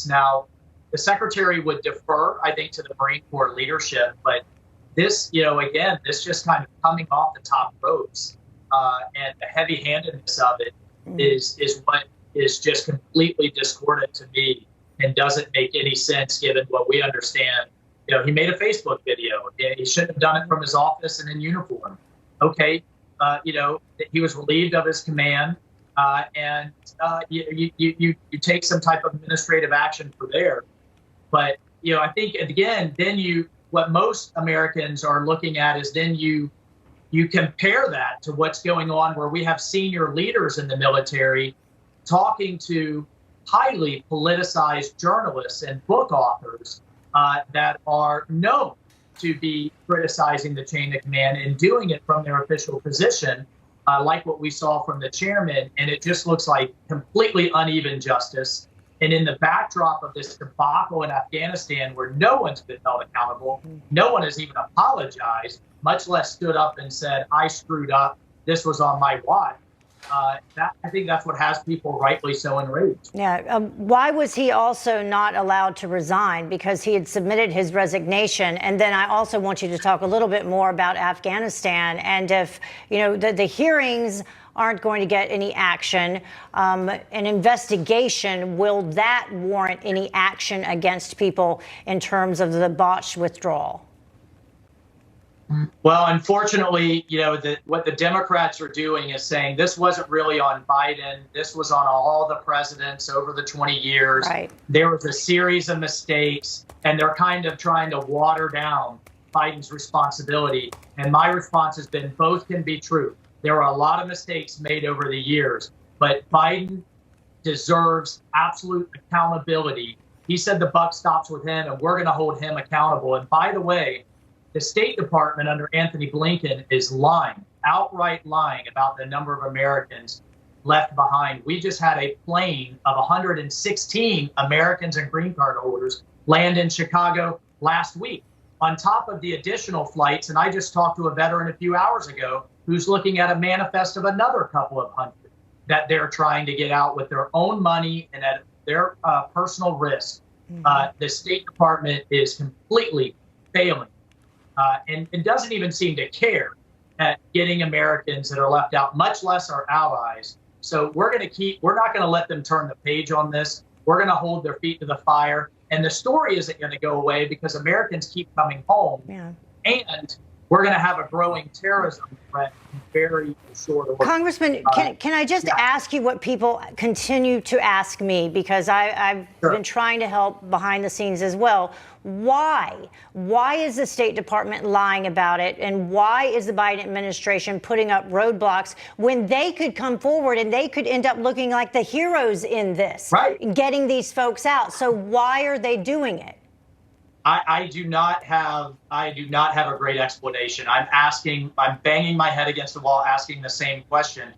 Now, the secretary would defer, I think, to the Marine Corps leadership, but this, again, this just kind of coming off the top ropes and the heavy-handedness of it is what is just completely discordant to me and doesn't make any sense given what we understand. He made a Facebook video. He shouldn't have done it from his office and in uniform. Okay, he was relieved of his command, and you take some type of administrative action for there. But I think again, then what most Americans are looking at is then you compare that to what's going on where we have senior leaders in the military talking to highly politicized journalists and book authors that are known to be criticizing the chain of command and doing it from their official position, like what we saw from the chairman. And it just looks like completely uneven justice. And in the backdrop of this debacle in Afghanistan, where no one's been held accountable, no one has even apologized, much less stood up and said, I screwed up, this was on my watch. I think that's what has people rightly so enraged. Yeah. Why was he also not allowed to resign? Because he had submitted his resignation. And then I also want you to talk a little bit more about Afghanistan. And if, the hearings aren't going to get any action, an investigation, will that warrant any action against people in terms of the botched withdrawal? Well, unfortunately, what the Democrats are doing is saying this wasn't really on Biden. This was on all the presidents over the 20 years. Right. There was a series of mistakes, and they're kind of trying to water down Biden's responsibility. And my response has been both can be true. There were a lot of mistakes made over the years, but Biden deserves absolute accountability. He said the buck stops with him, and we're going to hold him accountable. And by the way, the State Department under Anthony Blinken is lying, outright lying about the number of Americans left behind. We just had a plane of 116 Americans and green card holders land in Chicago last week, on top of the additional flights. And I just talked to a veteran a few hours ago who's looking at a manifest of another couple of hundred that they're trying to get out with their own money and at their personal risk. The State Department is completely failing. And doesn't even seem to care at getting Americans that are left out, much less our allies. So we're not going to let them turn the page on this. We're going to hold their feet to the fire. And the story isn't going to go away because Americans keep coming home. Yeah. And we're going to have a growing terrorism threat in very short order. Congressman, can I just ask you what people continue to ask me, because I've been trying to help behind the scenes as well. Why? Why is the State Department lying about it? And why is the Biden administration putting up roadblocks when they could come forward and they could end up looking like the heroes in this, getting these folks out? So why are they doing it? I do not have a great explanation. I'm banging my head against the wall, asking the same question.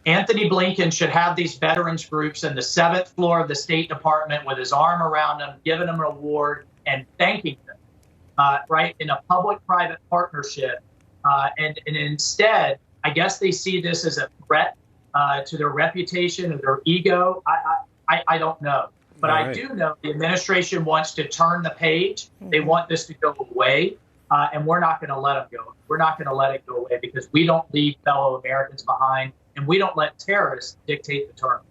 Anthony Blinken should have these veterans groups in the 7th floor of the State Department with his arm around them, giving them an award and thanking them, in a public-private partnership. And instead, I guess they see this as a threat to their reputation or their ego. I don't know. But I do know the administration wants to turn the page. They want this to go away, and we're not going to let them go. We're not going to let it go away because we don't leave fellow Americans behind, and we don't let terrorists dictate the terms.